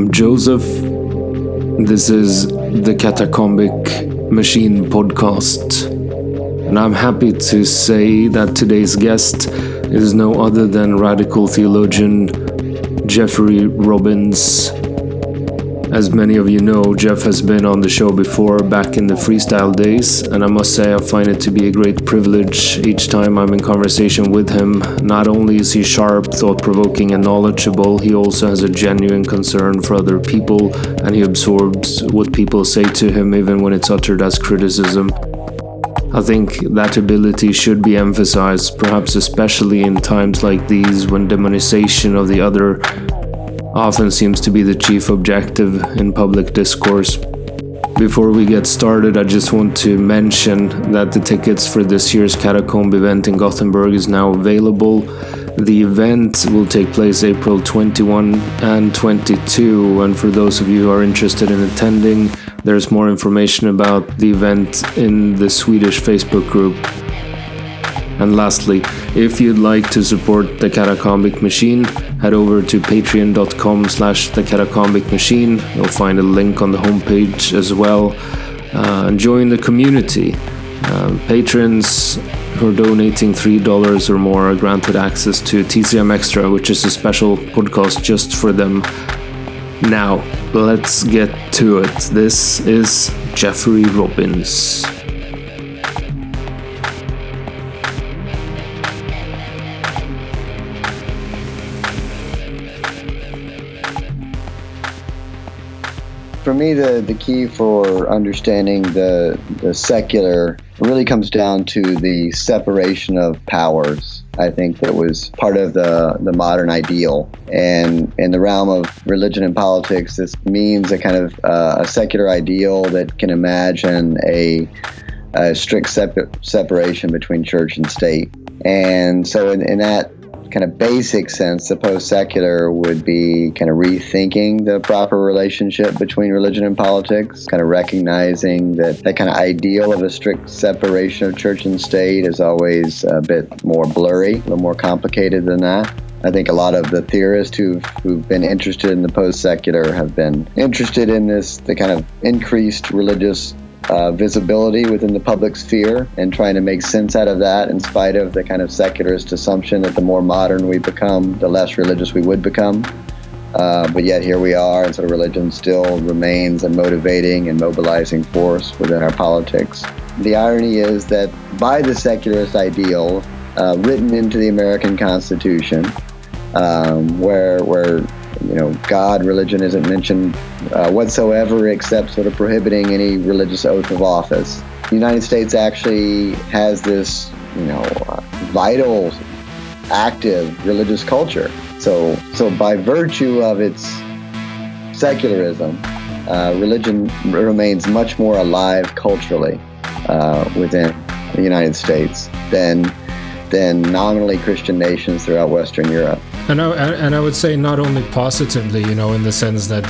I'm Josef. This is the Catacombic Machine podcast. And I'm happy to say that today's guest is no other than radical theologian Jeffrey Robbins. As many of you know, Jeff has been on the show before back in the freestyle days, and I must say I find it to be a great privilege each time I'm in conversation with him. Not only is he sharp, thought-provoking and knowledgeable, he also has a genuine concern for other people, and he absorbs what people say to him even when it's uttered as criticism. I think that ability should be emphasized, perhaps especially in times like these when demonization of the other often seems to be the chief objective in public discourse. Before we get started, I just want to mention that the tickets for this year's Catacomb event in Gothenburg is now available. The event will take place April 21 and 22, and for those of you who are interested in attending, there's more information about the event in the Swedish Facebook group. And lastly, if you'd like to support the Catacombic Machine, head over to patreon.com/thecatacombicmachine. You'll find a link on the homepage as well. And join the community. Patrons who are donating $3 or more are granted access to TCM Extra, which is a special podcast just for them. Now, let's get to it. This is Jeffrey Robbins. For me, the key for understanding the secular really comes down to the separation of powers. I think that was part of the modern ideal. And in the realm of religion and politics, this means a kind of a secular ideal that can imagine a strict separation between church and state. And so in that kind of basic sense, the post-secular would be kind of rethinking the proper relationship between religion and politics, kind of recognizing that kind of ideal of a strict separation of church and state is always a bit more blurry, a little more complicated than that. I think a lot of the theorists who've been interested in the post-secular have been interested in the kind of increased religious visibility within the public sphere and trying to make sense out of that in spite of the kind of secularist assumption that the more modern we become, the less religious we would become. But yet here we are, and sort of religion still remains a motivating and mobilizing force within our politics. The irony is that by the secularist ideal written into the American Constitution, where God, religion isn't mentioned whatsoever except sort of prohibiting any religious oath of office. The United States actually has this, vital, active religious culture. So by virtue of its secularism, religion remains much more alive culturally within the United States than nominally Christian nations throughout Western Europe. And I would say not only positively, in the sense that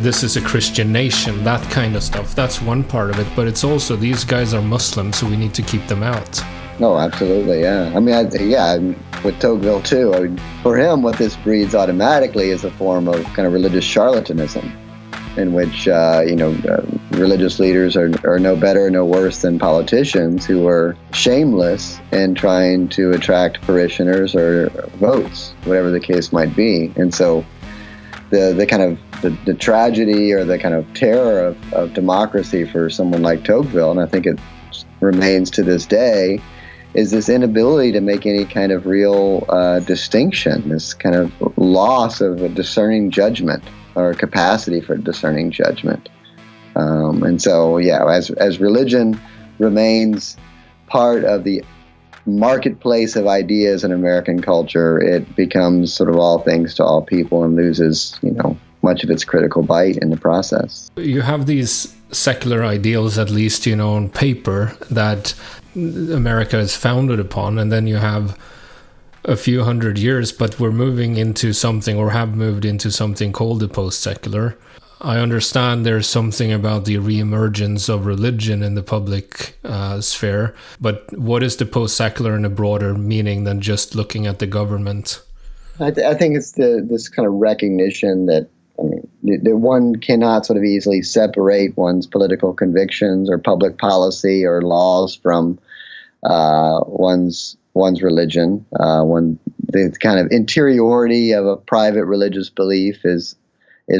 this is a Christian nation, that kind of stuff. That's one part of it, but it's also these guys are Muslims, so we need to keep them out. No, absolutely, yeah. I mean, with Tocqueville too. For him, what this breeds automatically is a form of kind of religious charlatanism, in which religious leaders are no better, no worse than politicians who are shameless in trying to attract parishioners or votes, whatever the case might be. And so the kind of the tragedy or the kind of terror of democracy for someone like Tocqueville, and I think it remains to this day, is this inability to make any kind of real distinction, this kind of loss of a discerning judgment or capacity for discerning judgment. And so, as religion remains part of the marketplace of ideas in American culture, it becomes sort of all things to all people and loses, much of its critical bite in the process. You have these secular ideals, at least, on paper, that America is founded upon, and then you have a few hundred years, but we're moving into something, or have moved into something called the post-secular. I understand there's something about the reemergence of religion in the public sphere, but what is the post-secular in a broader meaning than just looking at the government? I think it's this kind of recognition that that one cannot sort of easily separate one's political convictions or public policy or laws from one's religion. The kind of interiority of a private religious belief is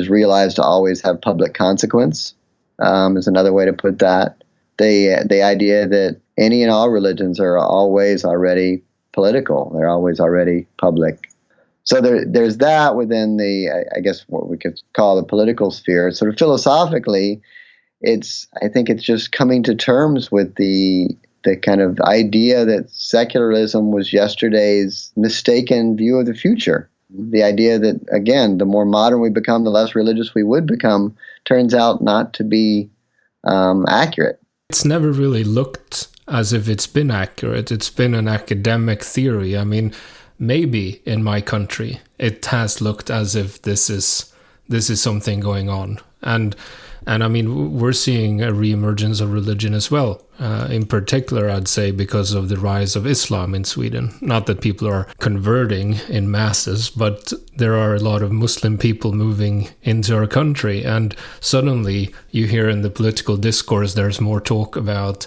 realized to always have public consequence. Is another way to put that. The idea that any and all religions are always already political. They're always already public. So there's that within I guess what we could call the political sphere. Sort of philosophically, I think it's just coming to terms with the kind of idea that secularism was yesterday's mistaken view of the future. The idea that, again, the more modern we become, the less religious we would become, turns out not to be accurate. It's never really looked as if it's been accurate. It's been an academic theory. I mean, maybe in my country it has looked as if this is something going on, and I mean, we're seeing a reemergence of religion as well. In particular, I'd say because of the rise of Islam in Sweden. Not that people are converting in masses, but there are a lot of Muslim people moving into our country, and suddenly you hear in the political discourse there's more talk about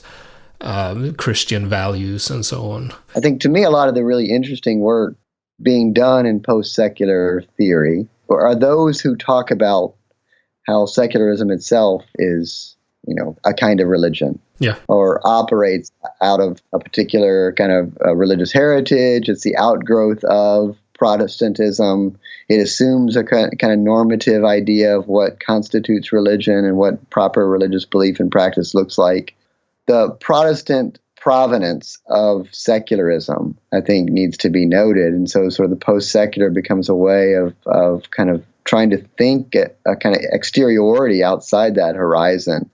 Christian values and so on. I think, to me, a lot of the really interesting work being done in post-secular theory are those who talk about how secularism itself is, a kind of religion. Yeah. Or operates out of a particular kind of religious heritage. It's the outgrowth of Protestantism. It assumes a kind of normative idea of what constitutes religion and what proper religious belief and practice looks like. The Protestant provenance of secularism, I think, needs to be noted. And so sort of the post-secular becomes a way of kind of trying to think a kind of exteriority outside that horizon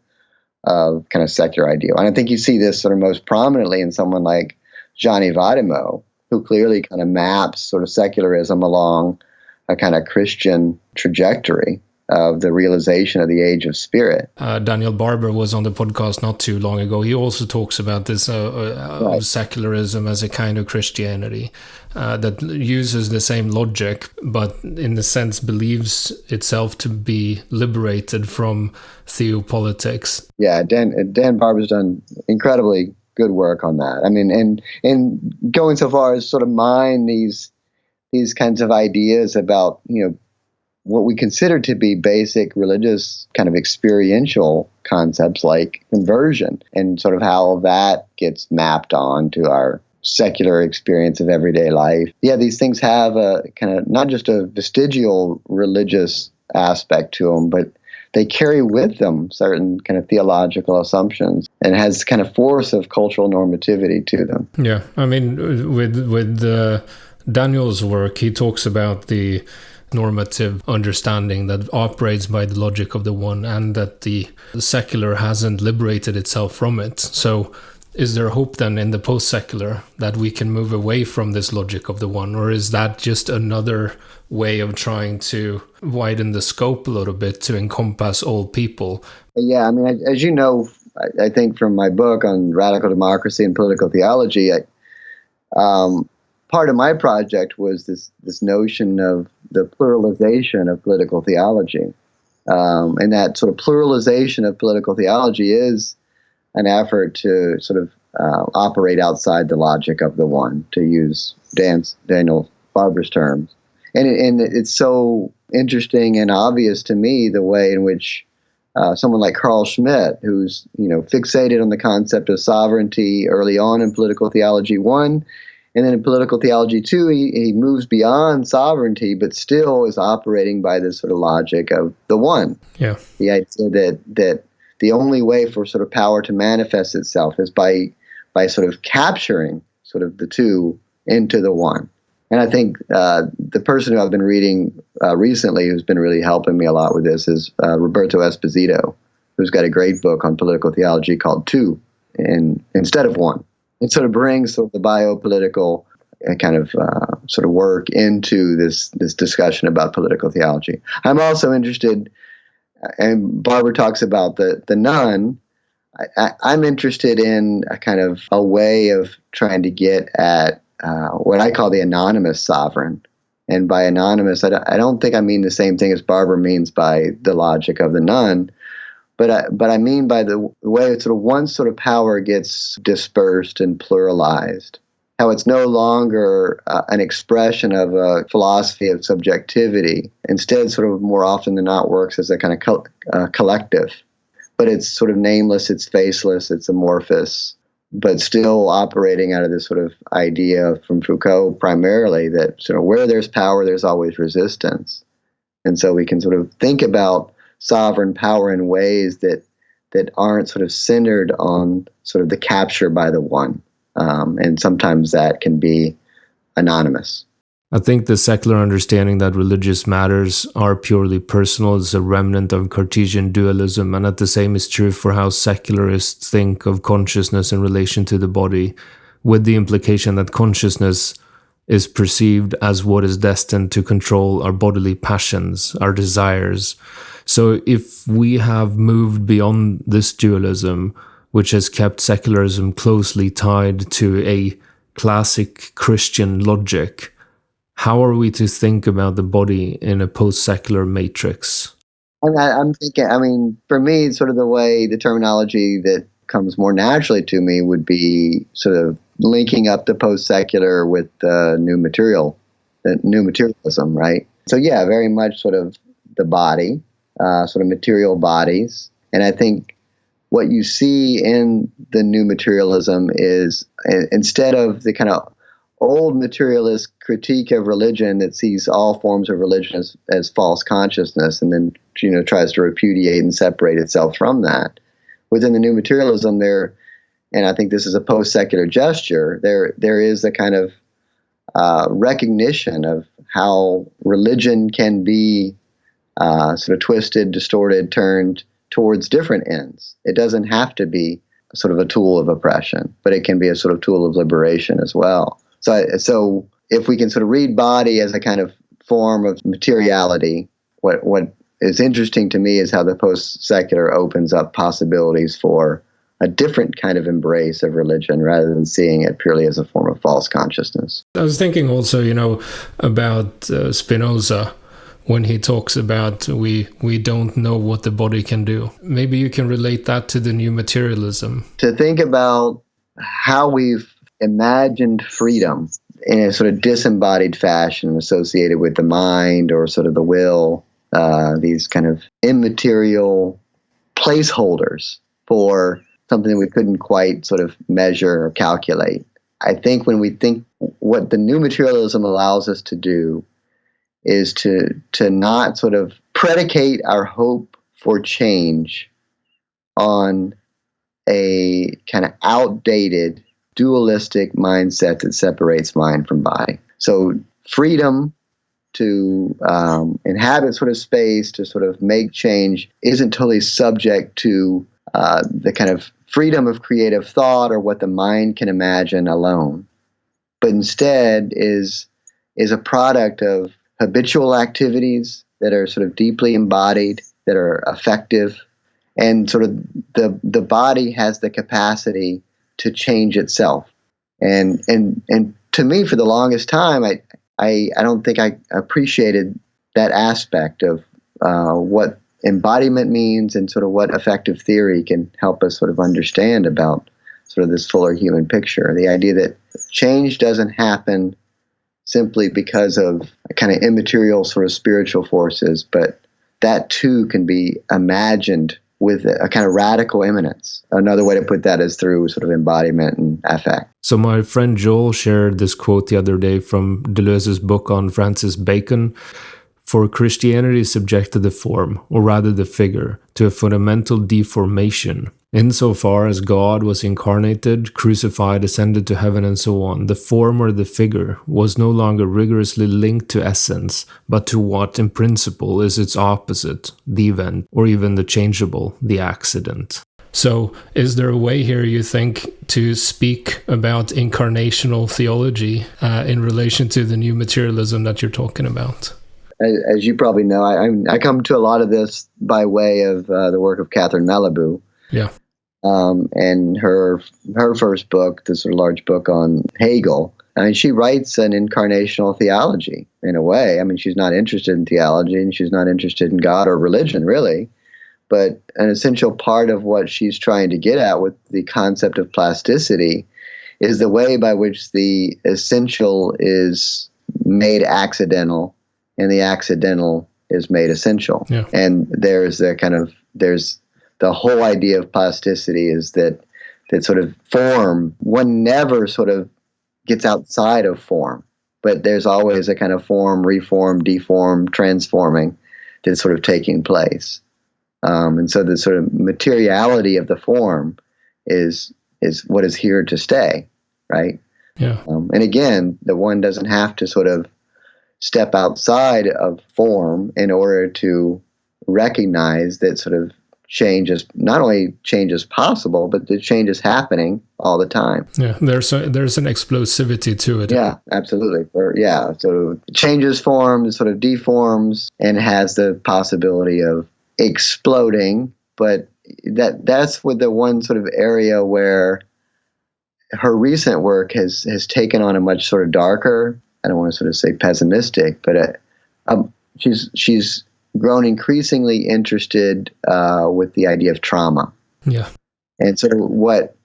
of kind of secular ideal. And I think you see this sort of most prominently in someone like Johnny Vadimo, who clearly kind of maps sort of secularism along a kind of Christian trajectory of the realization of the age of spirit. Daniel Barber was on the podcast not too long ago. He also talks about this Right. secularism as a kind of Christianity that uses the same logic, but in a sense believes itself to be liberated from theopolitics. Yeah, Dan Barber's done incredibly good work on that. I mean, and going so far as sort of mine these kinds of ideas about, what we consider to be basic religious kind of experiential concepts like conversion, and sort of how that gets mapped on to our secular experience of everyday life. Yeah, these things have a kind of not just a vestigial religious aspect to them, but they carry with them certain kind of theological assumptions, and it has kind of force of cultural normativity to them. Yeah, I mean, with Daniel's work, he talks about the normative understanding that operates by the logic of the one, and that the secular hasn't liberated itself from it. So is there hope then in the post-secular that we can move away from this logic of the one, or is that just another way of trying to widen the scope a little bit to encompass all people? Yeah, I mean, as you know, I think from my book on radical democracy and political theology, part of my project was this notion of the pluralization of political theology. And that sort of pluralization of political theology is an effort to sort of operate outside the logic of the one, to use Daniel Barber's terms. And it's so interesting and obvious to me the way in which someone like Carl Schmitt, who's fixated on the concept of sovereignty early on in political theology 1, and then in political theology 2, he moves beyond sovereignty, but still is operating by this sort of logic of the one. Yeah. The idea that the only way for sort of power to manifest itself is by sort of capturing sort of the two into the one. And I think the person who I've been reading recently, who's been really helping me a lot with this, is Roberto Esposito, who's got a great book on political theology called Two instead of One. It sort of brings sort of the biopolitical kind of sort of work into this discussion about political theology. I'm also interested, and Barber talks about the none. I'm interested in a kind of a way of trying to get at what I call the anonymous sovereign, And by anonymous, I don't think I mean the same thing as Barber means by the logic of the nun, but I mean by the way sort of once sort of power gets dispersed and pluralized, how it's no longer an expression of a philosophy of subjectivity. Instead, sort of more often than not works as a kind of collective. But it's sort of nameless, it's faceless, it's amorphous, but still operating out of this sort of idea from Foucault primarily that sort of where there's power, there's always resistance. And so we can sort of think about sovereign power in ways that aren't sort of centered on sort of the capture by the one. And sometimes that can be anonymous. I think the secular understanding that religious matters are purely personal is a remnant of Cartesian dualism, and that the same is true for how secularists think of consciousness in relation to the body, with the implication that consciousness is perceived as what is destined to control our bodily passions, our desires. So if we have moved beyond this dualism, which has kept secularism closely tied to a classic Christian logic, how are we to think about the body in a post-secular matrix? I'm thinking, for me, sort of the way the terminology that comes more naturally to me would be sort of linking up the post-secular with the new materialism, right? So yeah, very much sort of the body, sort of material bodies. And I think what you see in the new materialism is instead of the kind of old materialist critique of religion that sees all forms of religion as false consciousness and then tries to repudiate and separate itself from that. Within the new materialism there, and I think this is a post-secular gesture, there is a kind of recognition of how religion can be sort of twisted, distorted, turned towards different ends. It doesn't have to be sort of a tool of oppression, but it can be a sort of tool of liberation as well. So if we can sort of read body as a kind of form of materiality, what is interesting to me is how the post-secular opens up possibilities for a different kind of embrace of religion rather than seeing it purely as a form of false consciousness. I was thinking also, about Spinoza when he talks about we don't know what the body can do. Maybe you can relate that to the new materialism. To think about how we've imagined freedom in a sort of disembodied fashion associated with the mind or sort of the will, these kind of immaterial placeholders for something that we couldn't quite sort of measure or calculate. I think when we think what the new materialism allows us to do is to not sort of predicate our hope for change on a kind of outdated dualistic mindset that separates mind from body. So freedom to inhabit sort of space, to sort of make change, isn't totally subject to the kind of freedom of creative thought or what the mind can imagine alone, but instead is a product of habitual activities that are sort of deeply embodied, that are effective, and sort of the body has the capacity to change itself. And to me, for the longest time, I don't think I appreciated that aspect of what embodiment means and sort of what effective theory can help us sort of understand about sort of this fuller human picture. The idea that change doesn't happen simply because of a kind of immaterial sort of spiritual forces, but that too can be imagined with a kind of radical imminence. Another way to put that is through sort of embodiment and affect. So my friend Joel shared this quote the other day from Deleuze's book on Francis Bacon. For Christianity is subject to the form, or rather the figure, to a fundamental deformation. Insofar as God was incarnated, crucified, ascended to heaven, and so on, the form or the figure was no longer rigorously linked to essence, but to what in principle is its opposite, the event, or even the changeable, the accident. So, is there a way here, you think, to speak about incarnational theology in relation to the new materialism that you're talking about? As you probably know, I come to a lot of this by way of the work of Catherine Malabou. Yeah. And her first book, this sort of large book on Hegel, I mean, she writes an incarnational theology in a way. I mean, she's not interested in theology and she's not interested in God or religion, really. But an essential part of what she's trying to get at with the concept of plasticity is the way by which the essential is made accidental and the accidental is made essential. Yeah. And there's the whole idea of plasticity is that sort of form, one never sort of gets outside of form, but there's always a kind of form, reform, deform, transforming that's sort of taking place. And so the sort of materiality of the form is what is here to stay, right? Yeah. And again, the one doesn't have to sort of step outside of form in order to recognize that sort of change is not only change is possible, but the change is happening all the time. Yeah, there's an explosivity to it. Yeah, absolutely. So it changes form, sort of deforms, and has the possibility of exploding. But that's with the one sort of area where her recent work has taken on a much sort of darker, I don't want to sort of say pessimistic, but she's grown increasingly interested with the idea of trauma. Yeah. And sort of what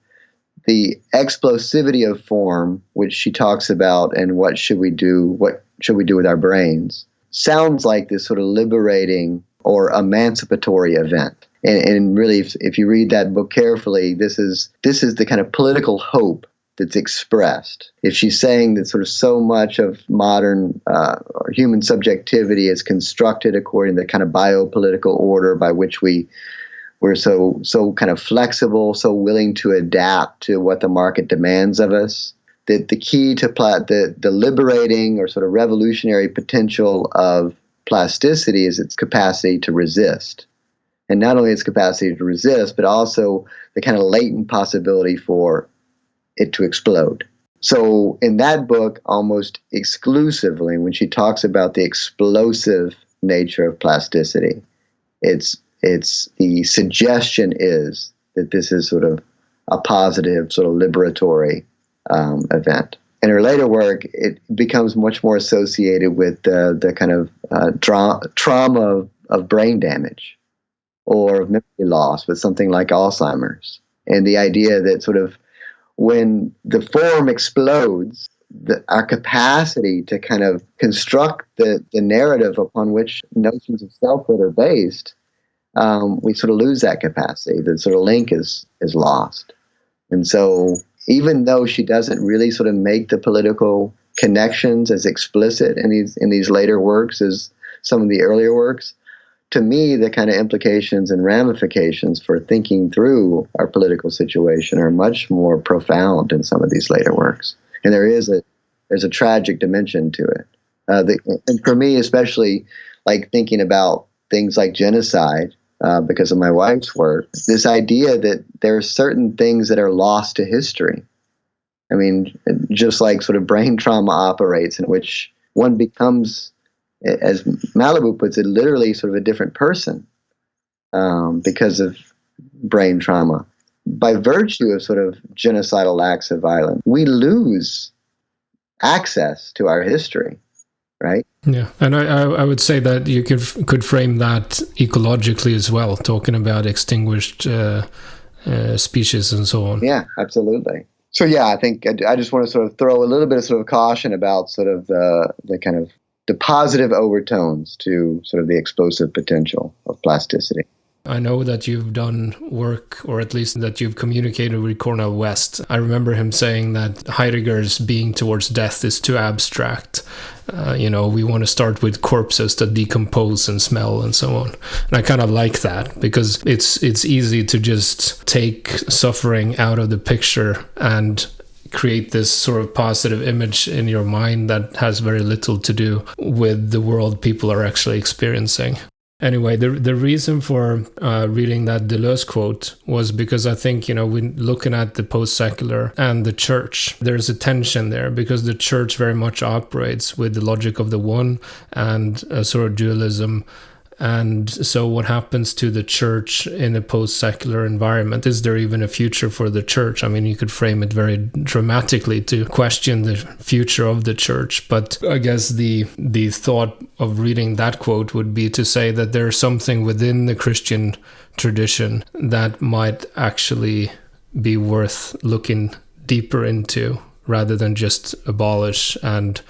the explosivity of form, which she talks about, and what should we do with our brains, sounds like this sort of liberating or emancipatory event. And really, if you read that book carefully, this is the kind of political hope that's expressed. If she's saying that sort of so much of modern or human subjectivity is constructed according to the kind of biopolitical order by which we're so kind of flexible, so willing to adapt to what the market demands of us, that the key to the liberating or sort of revolutionary potential of plasticity is its capacity to resist. And not only its capacity to resist, but also the kind of latent possibility for it to explode. So in that book, almost exclusively, when she talks about the explosive nature of plasticity, it's the suggestion is that this is sort of a positive, sort of liberatory event. In her later work, it becomes much more associated with the kind of trauma of brain damage or of memory loss with something like Alzheimer's. And the idea that sort of when the form explodes, our capacity to kind of construct the narrative upon which notions of selfhood are based, we sort of lose that capacity. The sort of link is lost. And so even though she doesn't really sort of make the political connections as explicit in these later works as some of the earlier works, to me, the kind of implications and ramifications for thinking through our political situation are much more profound in some of these later works. And there's a tragic dimension to it. And for me, especially, like thinking about things like genocide, because of my wife's work, this idea that there are certain things that are lost to history. I mean, just like sort of brain trauma operates, in which one becomes, as Malibu puts it, literally sort of a different person because of brain trauma. By virtue of sort of genocidal acts of violence, we lose access to our history, right? Yeah, and I would say that you could frame that ecologically as well, talking about extinguished species and so on. Yeah, absolutely. So yeah, I think I just want to sort of throw a little bit of sort of caution about sort of the kind of the positive overtones to sort of the explosive potential of plasticity. I know that you've done work, or at least that you've communicated with Cornel West. I remember him saying that Heidegger's being towards death is too abstract. We want to start with corpses that decompose and smell and so on. And I kind of like that because it's easy to just take suffering out of the picture and create this sort of positive image in your mind that has very little to do with the world people are actually experiencing. Anyway, the reason for reading that Deleuze quote was because I think, when looking at the post-secular and the church, there's a tension there because the church very much operates with the logic of the one and a sort of dualism And so what happens to the church in a post-secular environment? Is there even a future for the church? I mean, you could frame it very dramatically to question the future of the church. But I guess the thought of reading that quote would be to say that there's something within the Christian tradition that might actually be worth looking deeper into, rather than just abolish and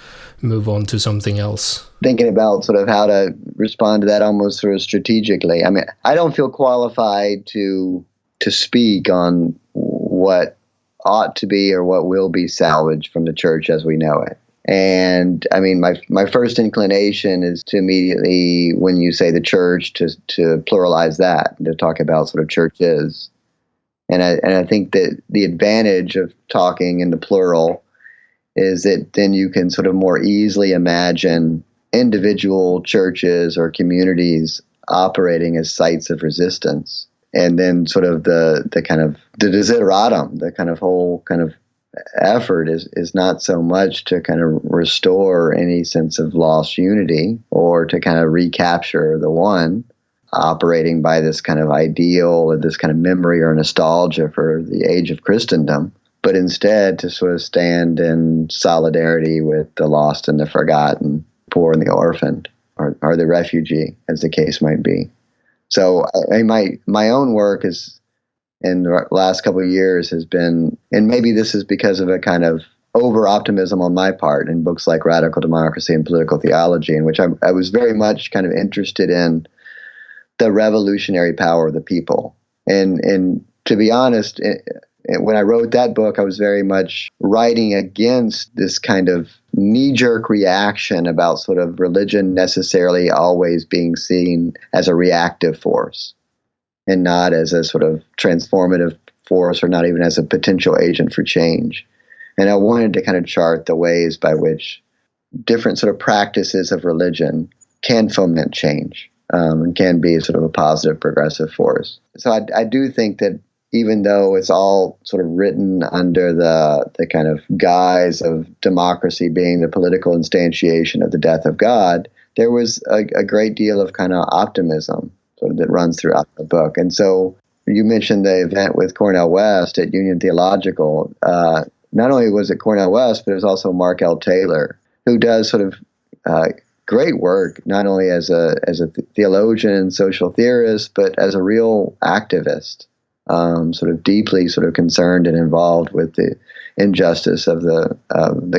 move on to something else. Thinking about sort of how to respond to that almost sort of strategically. I mean, I don't feel qualified to speak on what ought to be or what will be salvaged from the church as we know it. And I mean, my first inclination is to immediately, when you say the church, to pluralize that, to talk about sort of churches. And I think that the advantage of talking in the plural is that then you can sort of more easily imagine individual churches or communities operating as sites of resistance. And then sort of the kind of the desideratum, the kind of whole kind of effort is not so much to kind of restore any sense of lost unity or to kind of recapture the one, operating by this kind of ideal or this kind of memory or nostalgia for the age of Christendom, but instead to sort of stand in solidarity with the lost and the forgotten, poor and the orphaned, or the refugee, as the case might be. So my own work is, in the last couple of years, has been, and maybe this is because of a kind of over-optimism on my part in books like Radical Democracy and Political Theology, in which I was very much kind of interested in the revolutionary power of the people. And to be honest, when I wrote that book, I was very much writing against this kind of knee-jerk reaction about sort of religion necessarily always being seen as a reactive force and not as a sort of transformative force, or not even as a potential agent for change. And I wanted to kind of chart the ways by which different sort of practices of religion can foment change. And can be sort of a positive, progressive force. So I do think that even though it's all sort of written under the kind of guise of democracy being the political instantiation of the death of God, there was a great deal of kind of optimism sort of that runs throughout the book. And so you mentioned the event with Cornel West at Union Theological. Not only was it Cornel West, but it was also Mark L. Taylor, who does sort of great work, not only as a theologian and social theorist, but as a real activist, sort of deeply sort of concerned and involved with the injustice of the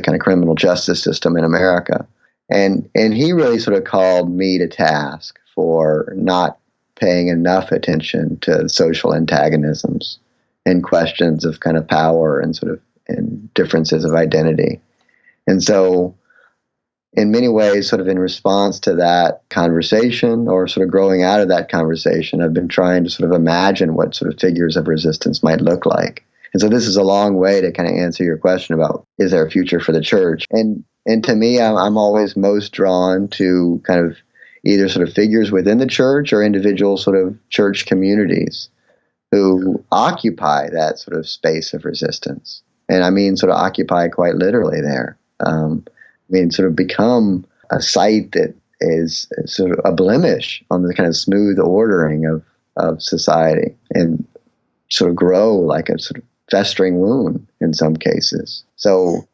kind of criminal justice system in America. And he really sort of called me to task for not paying enough attention to social antagonisms and questions of kind of power and sort of and differences of identity. And so, in many ways, sort of in response to that conversation, or sort of growing out of that conversation, I've been trying to sort of imagine what sort of figures of resistance might look like. And so this is a long way to kind of answer your question about, is there a future for the church? And to me, I'm always most drawn to kind of either sort of figures within the church or individual sort of church communities who occupy that sort of space of resistance. And I mean sort of occupy quite literally there. Sort of become a site that is sort of a blemish on the kind of smooth ordering of society, and sort of grow like a sort of festering wound in some cases. So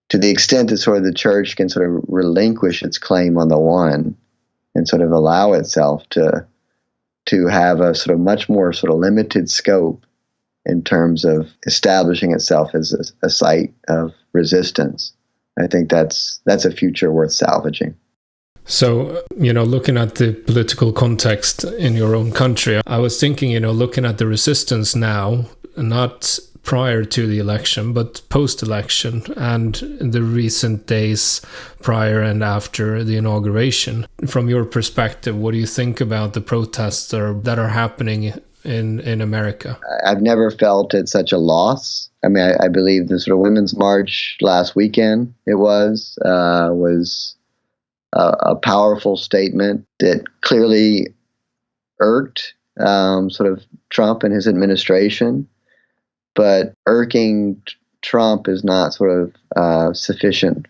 to the extent that sort of the church can sort of relinquish its claim on the one and sort of allow itself to have a sort of much more sort of limited scope in terms of establishing itself as a site of resistance, I think that's a future worth salvaging. So, looking at the political context in your own country, I was thinking, looking at the resistance now, not prior to the election, but post-election, and the recent days prior and after the inauguration. From your perspective, what do you think about the protests that are happening in America? I've never felt it such a loss. I mean, I believe the sort of Women's March last weekend, it was a powerful statement that clearly irked sort of Trump and his administration, but irking Trump is not sort of sufficient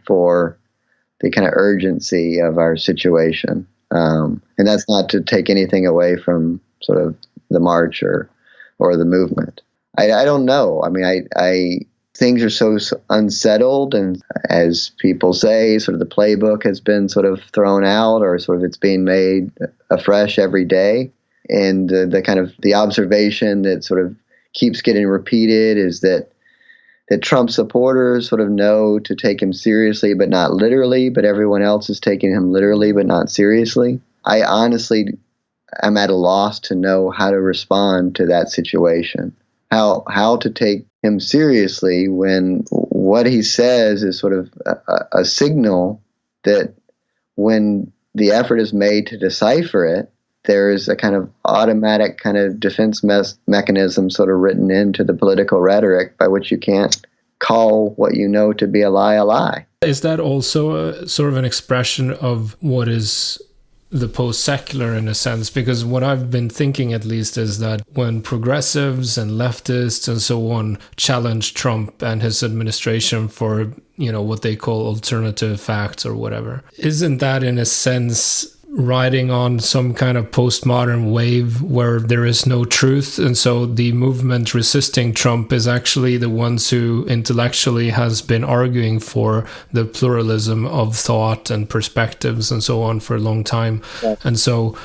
for kind of urgency of our situation. And that's not to take anything away from sort of the march or the movement. I don't know. I mean, I things are so unsettled, and as people say, sort of the playbook has been sort of thrown out, or sort of it's being made afresh every day. And the kind of the observation that sort of keeps getting repeated is that Trump supporters sort of know to take him seriously, but not literally, but everyone else is taking him literally, but not seriously. I honestly am at a loss to know how to respond to that situation. How to take him seriously when what he says is sort of a signal that when the effort is made to decipher it, there is a kind of automatic kind of defense mechanism sort of written into the political rhetoric by which you can't call what you know to be a lie. Is that also a, sort of an expression of what is the post-secular in a sense? Because what I've been thinking at least is that when progressives and leftists and so on challenge Trump and his administration for, what they call alternative facts or whatever, isn't that in a sense riding on some kind of postmodern wave where there is no truth? And so the movement resisting Trump is actually the ones who intellectually has been arguing for the pluralism of thought and perspectives and so on for a long time. Yeah. And so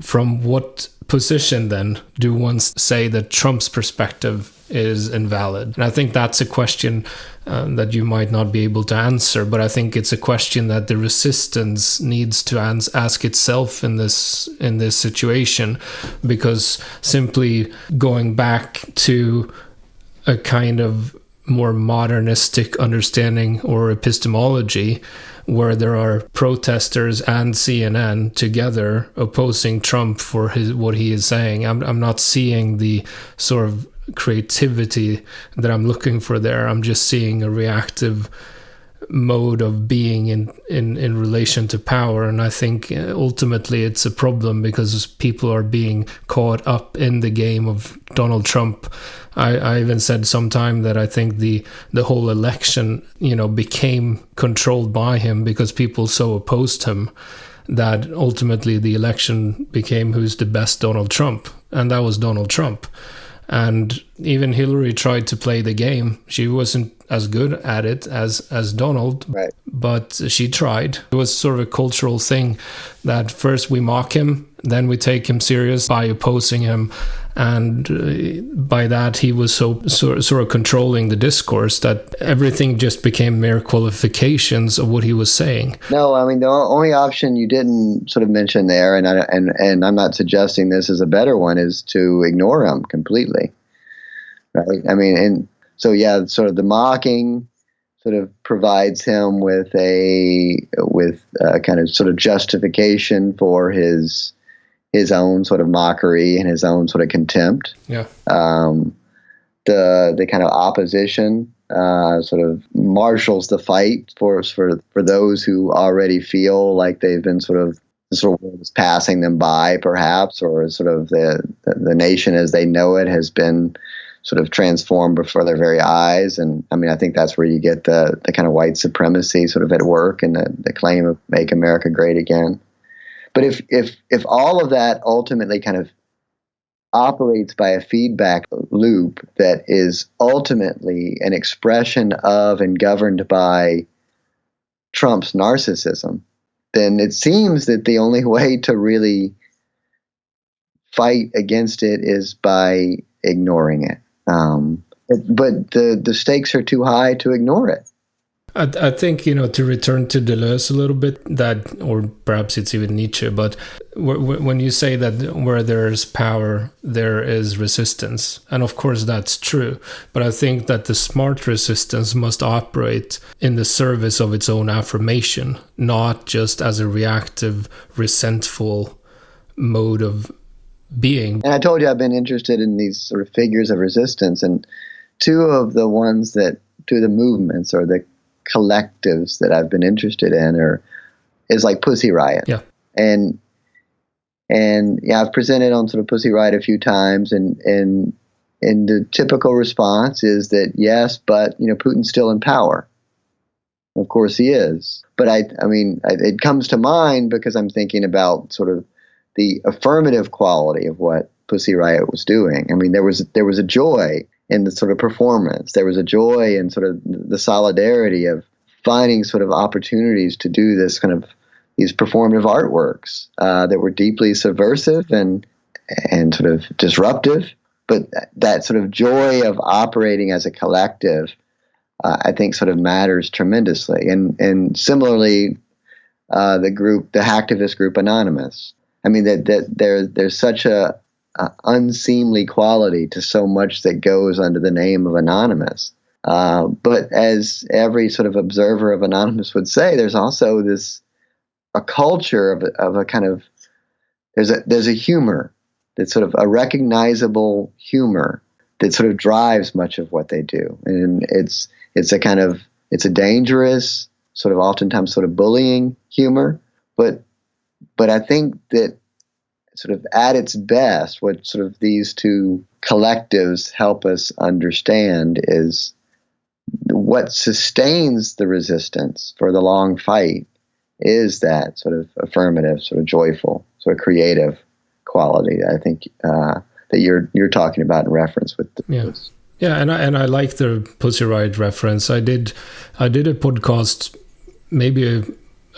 from what position then do one say that Trump's perspective is invalid? And I think that's a question that you might not be able to answer, but I think it's a question that the resistance needs to ask itself in this situation, because simply going back to a kind of more modernistic understanding or epistemology where there are protesters and CNN together opposing Trump for what he is saying, I'm not seeing the sort of creativity that I'm looking for there. I'm just seeing a reactive mode of being in relation to power, and I think ultimately it's a problem because people are being caught up in the game of Donald Trump. I even said sometime that I think the whole election became controlled by him because people so opposed him that ultimately the election became who's the best Donald Trump, and that was Donald Trump. And even Hillary tried to play the game. She wasn't as good at it as Donald, right, but she tried. It was sort of a cultural thing that first we mock him, then we take him serious by opposing him. And by that, he was so sort of controlling the discourse that everything just became mere qualifications of what he was saying. No, I mean, the only option you didn't sort of mention there, and I'm not suggesting this is a better one, is to ignore him completely. Right? I mean, and so yeah, sort of the mocking sort of provides him with a kind of sort of justification for his own sort of mockery and his own sort of contempt. Yeah. The kind of opposition sort of marshals the fight for those who already feel like they've been sort of passing them by, perhaps, or sort of the nation as they know it has been sort of transformed before their very eyes. And I mean, I think that's where you get the kind of white supremacy sort of at work, and the claim of "Make America Great Again." But if all of that ultimately kind of operates by a feedback loop that is ultimately an expression of and governed by Trump's narcissism, then it seems that the only way to really fight against it is by ignoring it. But the stakes are too high to ignore it. I think, to return to Deleuze a little bit, that, or perhaps it's even Nietzsche, but when you say that where there is power, there is resistance. And of course, that's true. But I think that the smart resistance must operate in the service of its own affirmation, not just as a reactive, resentful mode of being. And I told you I've been interested in these sort of figures of resistance, and two of the movements or the collectives that I've been interested in is like Pussy Riot. Yeah. And yeah, I've presented on sort of Pussy Riot a few times, and the typical response is that yes, but Putin's still in power. Of course he is. But it comes to mind because I'm thinking about sort of the affirmative quality of what Pussy Riot was doing. I mean, there was a joy in the sort of performance. There was a joy in sort of the solidarity of finding sort of opportunities to do this kind of these performative artworks that were deeply subversive and sort of disruptive. But that sort of joy of operating as a collective, I think, sort of matters tremendously. And similarly, the hacktivist group Anonymous. I mean, that there's such a unseemly quality to so much that goes under the name of Anonymous. But as every sort of observer of Anonymous would say, there's also a culture of a kind of there's a humor that's sort of a recognizable humor that sort of drives much of what they do, and it's a dangerous sort of oftentimes sort of bullying humor, but I think that sort of at its best, what sort of these two collectives help us understand is what sustains the resistance for the long fight is that sort of affirmative, sort of joyful, sort of creative quality that I think that you're talking about in reference with this. Yeah, and I like the Pussy Riot reference. I did a podcast maybe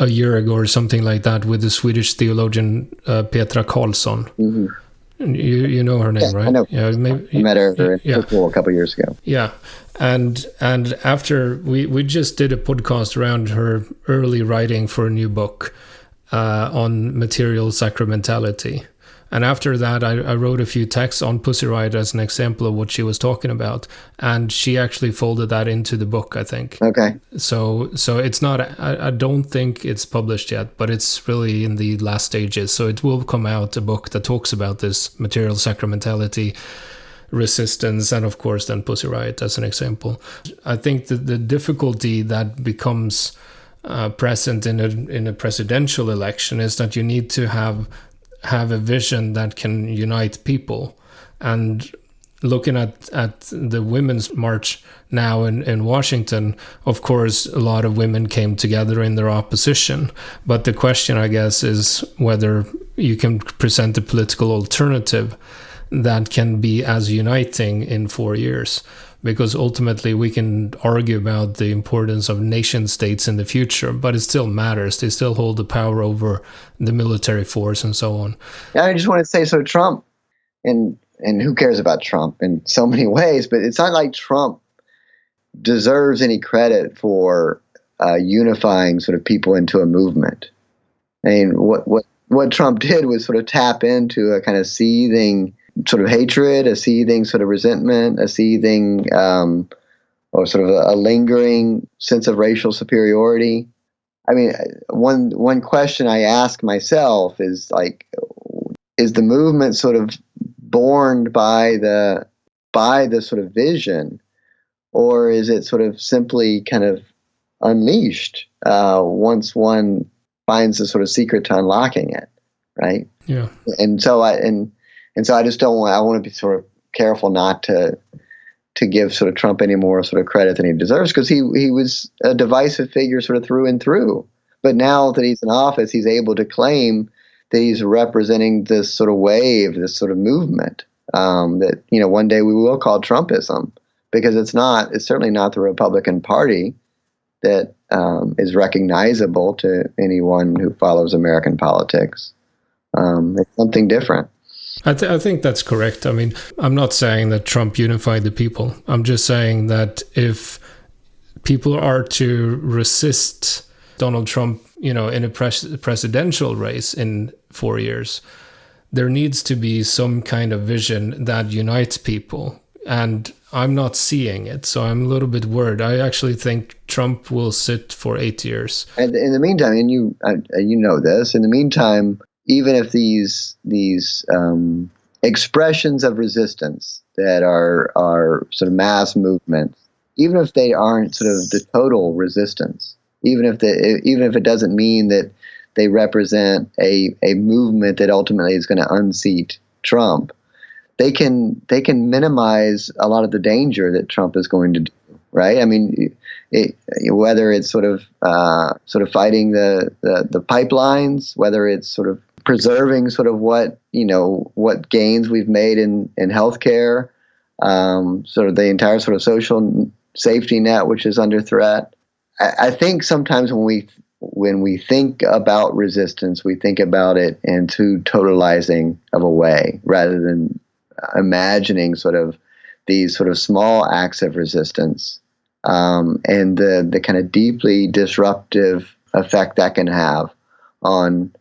a year ago or something like that with the Swedish theologian Petra Karlsson. Mm-hmm. You know her name, right? I know. Yeah, I met her in school a couple of years ago. Yeah, and after we just did a podcast around her early writing for a new book on material sacramentality. And after that, I wrote a few texts on Pussy Riot as an example of what she was talking about. And she actually folded that into the book, I think. Okay. So it's not, I don't think it's published yet, but it's really in the last stages. So it will come out, a book that talks about this material sacramentality, resistance, and of course then Pussy Riot as an example. I think that the difficulty that becomes present in a presidential election is that you need to have a vision that can unite people. And looking at the Women's March now in Washington, of course, a lot of women came together in their opposition. But the question, I guess, is whether you can present a political alternative that can be as uniting in 4 years. Because ultimately we can argue about the importance of nation states in the future, but it still matters. They still hold the power over the military force and so on. I just want to say, so Trump, and who cares about Trump in so many ways, but it's not like Trump deserves any credit for unifying sort of people into a movement. I mean, what Trump did was sort of tap into a kind of seething sort of hatred, a seething sort of resentment, a seething or sort of a lingering sense of racial superiority. I mean, one question I ask myself is like, is the movement sort of born by the sort of vision, or is it sort of simply kind of unleashed once one finds the sort of secret to unlocking it, right? Yeah. And so I just don't want. I want to be sort of careful not to give sort of Trump any more sort of credit than he deserves, because he was a divisive figure sort of through and through. But now that he's in office, he's able to claim that he's representing this sort of wave, this sort of movement that one day we will call Trumpism, because it's certainly not the Republican Party that is recognizable to anyone who follows American politics. It's something different. I think that's correct. I mean, I'm not saying that Trump unified the people. I'm just saying that if people are to resist Donald Trump, in a presidential race in 4 years, there needs to be some kind of vision that unites people. And I'm not seeing it, so I'm a little bit worried. I actually think Trump will sit for 8 years. And in the meantime, and you know this, in the meantime, even if these expressions of resistance that are sort of mass movements, even if they aren't sort of the total resistance, even if it doesn't mean that they represent a movement that ultimately is going to unseat Trump, they can minimize a lot of the danger that Trump is going to do, right? I mean, whether it's sort of fighting the pipelines, whether it's sort of preserving sort of what gains we've made in healthcare, sort of the entire sort of social safety net, which is under threat. I think sometimes when we think about resistance, we think about it in too totalizing of a way, rather than imagining sort of these sort of small acts of resistance, and the kind of deeply disruptive effect that can have on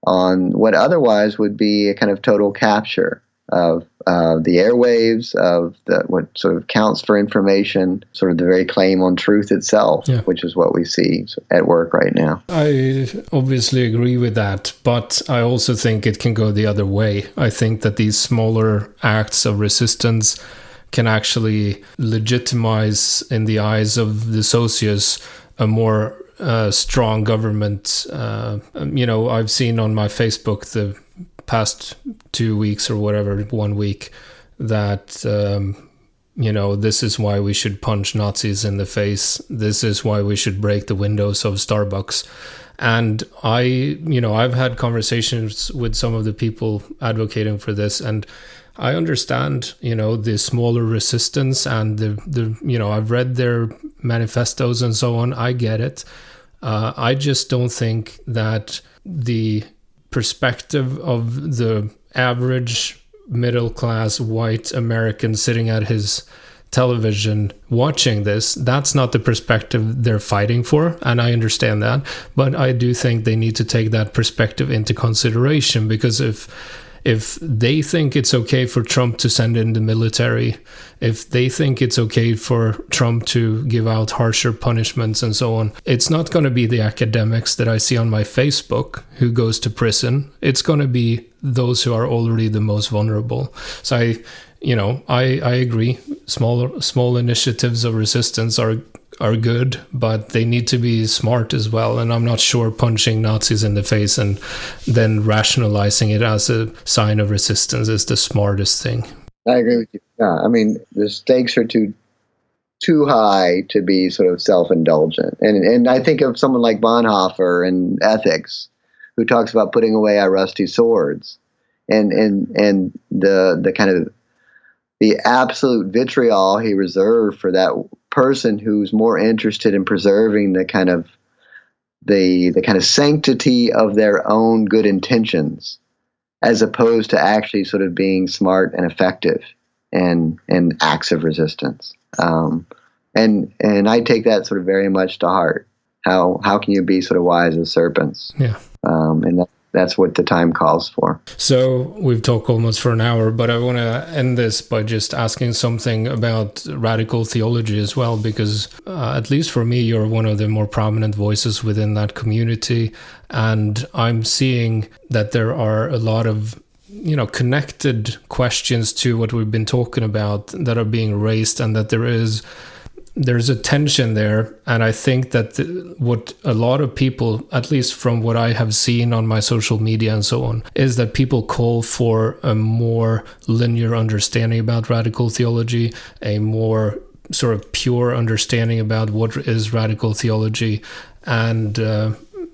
what otherwise would be a kind of total capture of the airwaves, of what sort of counts for information, sort of the very claim on truth itself, which is what we see at work right now. I obviously agree with that, but I also think it can go the other way. I think that these smaller acts of resistance can actually legitimize, in the eyes of the socios, a more strong government. I've seen on my Facebook the past 2 weeks or whatever, 1 week, that this is why we should punch Nazis in the face. This is why we should break the windows of Starbucks. And I've had conversations with some of the people advocating for this, and I understand, the smaller resistance, and I've read their manifestos and so on. I get it. I just don't think that the perspective of the average middle-class white American sitting at his television watching this, that's not the perspective they're fighting for, and I understand that. But I do think they need to take that perspective into consideration, because if they think it's okay for Trump to send in the military, if they think it's okay for Trump to give out harsher punishments and so on, it's not going to be the academics that I see on my Facebook who goes to prison. It's going to be those who are already the most vulnerable. So I agree. Small initiatives of resistance are good, but they need to be smart as well. And I'm not sure punching Nazis in the face and then rationalizing it as a sign of resistance is the smartest thing. I agree with you. Yeah, I mean, the stakes are too high to be sort of self-indulgent. And I think of someone like Bonhoeffer in Ethics, who talks about putting away our rusty swords, and the kind of the absolute vitriol he reserved for that person who's more interested in preserving the kind of sanctity of their own good intentions, as opposed to actually sort of being smart and effective and acts of resistance. And I take that sort of very much to heart. How can you be sort of wise as serpents? Yeah. And that's what the time calls for. So we've talked almost for an hour, but I want to end this by just asking something about radical theology as well, because at least for me, you're one of the more prominent voices within that community. And I'm seeing that there are a lot of connected questions to what we've been talking about that are being raised, and that there's a tension there. And I think that what a lot of people, at least from what I have seen on my social media and so on, is that people call for a more linear understanding about radical theology, a more sort of pure understanding about what is radical theology. And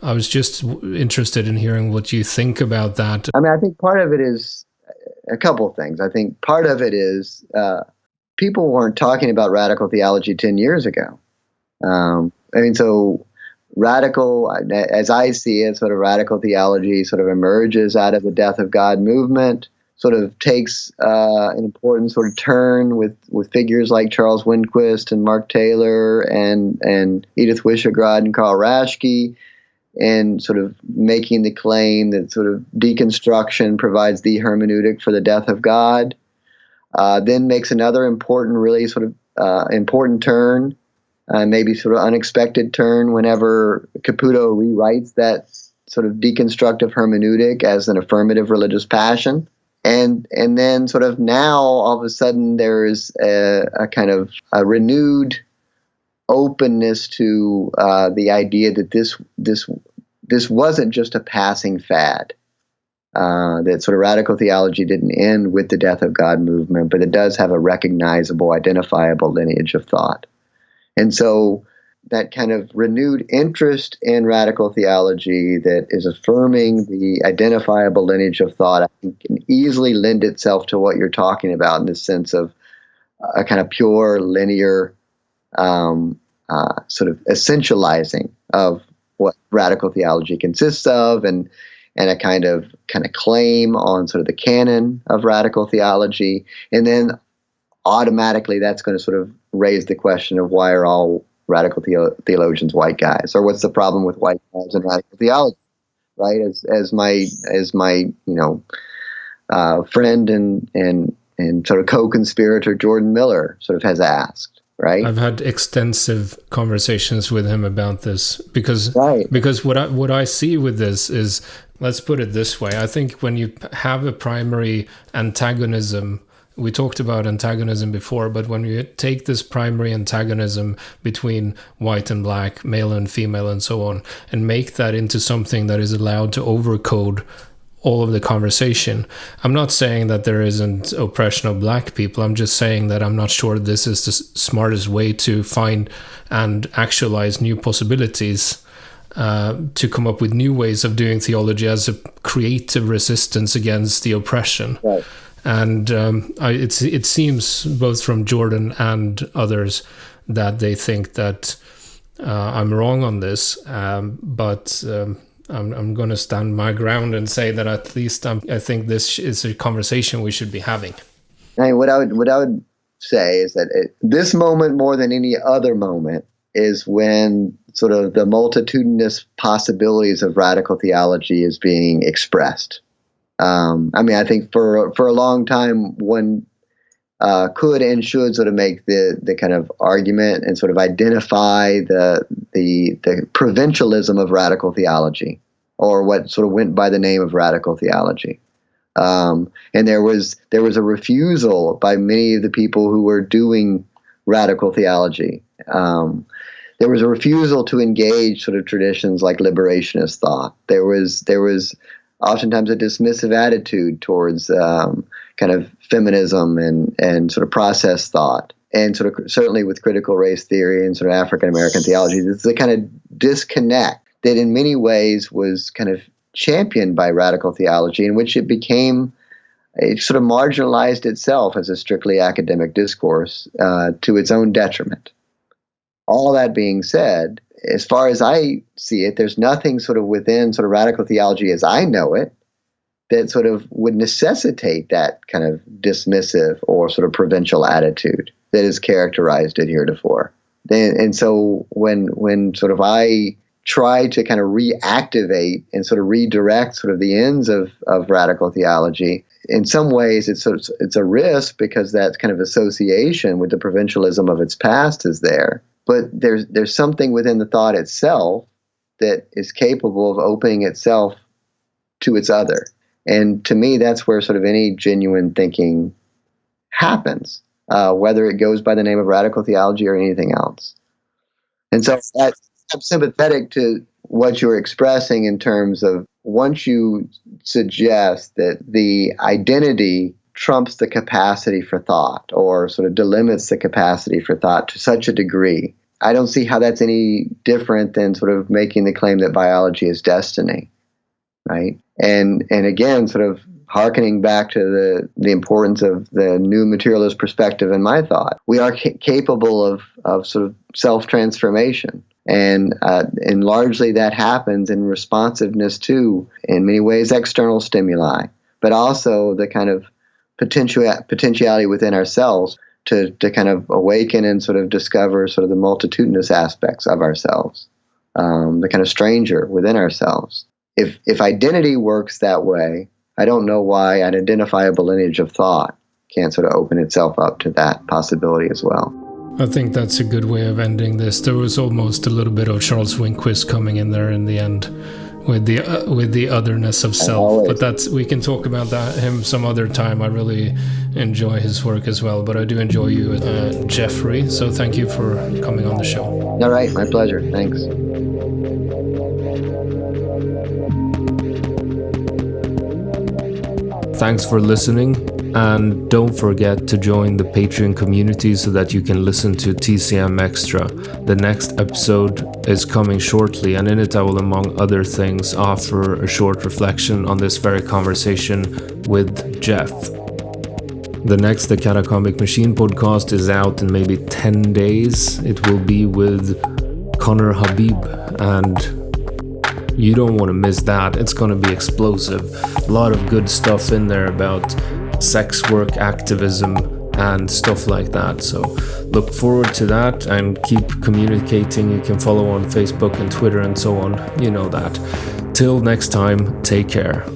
I was just interested in hearing what you think about that. I mean, I think part of it is a couple of things. I think part of it is people weren't talking about radical theology 10 years ago. So radical, as I see it, sort of radical theology sort of emerges out of the Death of God movement, sort of takes an important sort of turn with figures like Charles Lindquist and Mark Taylor and Edith Wishograd and Carl Raschke, and sort of making the claim that sort of deconstruction provides the hermeneutic for the death of God. Then makes another important, really sort of important turn, maybe sort of unexpected turn, whenever Caputo rewrites that sort of deconstructive hermeneutic as an affirmative religious passion. And then sort of now, all of a sudden, there is a kind of a renewed openness to the idea that this wasn't just a passing fad. That sort of radical theology didn't end with the Death of God movement, but it does have a recognizable, identifiable lineage of thought. And so that kind of renewed interest in radical theology that is affirming the identifiable lineage of thought, I think, can easily lend itself to what you're talking about in the sense of a kind of pure linear sort of essentializing of what radical theology consists of, and a kind of claim on sort of the canon of radical theology, and then automatically that's going to sort of raise the question of why are all radical theologians white guys, or what's the problem with white guys and radical theology, right? As my friend and sort of co-conspirator Jordan Miller sort of has asked, right? I've had extensive conversations with him about this because what I see with this is, let's put it this way, I think when you have a primary antagonism, we talked about antagonism before, but when you take this primary antagonism between white and black, male and female and so on, and make that into something that is allowed to overcode all of the conversation. I'm not saying that there isn't oppression of black people. I'm just saying that I'm not sure this is the smartest way to find and actualize new possibilities, to come up with new ways of doing theology as a creative resistance against the oppression. Right. And it seems both from Jordan and others that they think that I'm wrong on this, but I'm going to stand my ground and say that at least I think this is a conversation we should be having. I mean, what I would say is that this moment, more than any other moment, is when sort of the multitudinous possibilities of radical theology is being expressed. I mean, I think for a long time, one could and should sort of make the kind of argument and sort of identify the provincialism of radical theology, or what sort of went by the name of radical theology. And there was a refusal by many of the people who were doing radical theology. There was a refusal to engage sort of traditions like liberationist thought. There was oftentimes a dismissive attitude towards kind of feminism and sort of process thought, and sort of certainly with critical race theory and sort of African American theology. This is a kind of disconnect that in many ways was kind of championed by radical theology, in which it sort of marginalized itself as a strictly academic discourse to its own detriment. All that being said, as far as I see it, there's nothing sort of within sort of radical theology as I know it that sort of would necessitate that kind of dismissive or sort of provincial attitude that has characterized it heretofore. And so when sort of I try to kind of reactivate and sort of redirect sort of the ends of radical theology, in some ways it's a risk, because that kind of association with the provincialism of its past is there. But there's something within the thought itself that is capable of opening itself to its other. And to me, that's where sort of any genuine thinking happens, whether it goes by the name of radical theology or anything else. And so I'm sympathetic to what you're expressing in terms of, once you suggest that the identity trumps the capacity for thought, or sort of delimits the capacity for thought to such a degree, I don't see how that's any different than sort of making the claim that biology is destiny, right? And again, sort of hearkening back to the importance of the new materialist perspective in my thought, we are capable of sort of self-transformation. And largely that happens in responsiveness to, in many ways, external stimuli, but also the kind of potentiality within ourselves to kind of awaken and sort of discover sort of the multitudinous aspects of ourselves, the kind of stranger within ourselves. If identity works that way, I don't know why an identifiable lineage of thought can't sort of open itself up to that possibility as well. I think that's a good way of ending this. There was almost a little bit of Charles Winquist coming in there in the end with the otherness of self. But we can talk about him some other time. I really enjoy his work as well. But I do enjoy you, Jeffrey. So thank you for coming on the show. All right, my pleasure. Thanks. Thanks for listening. And don't forget to join the Patreon community so that you can listen to TCM Extra. The next episode is coming shortly, and in it I will, among other things, offer a short reflection on this very conversation with Jeff. The next The Catacombic Machine podcast is out in maybe 10 days. It will be with Connor Habib, and you don't want to miss that. It's going to be explosive. A lot of good stuff in there about sex work activism and stuff like that. So look forward to that and keep communicating. You can follow on Facebook and Twitter and so on. You know that. Till next time, take care.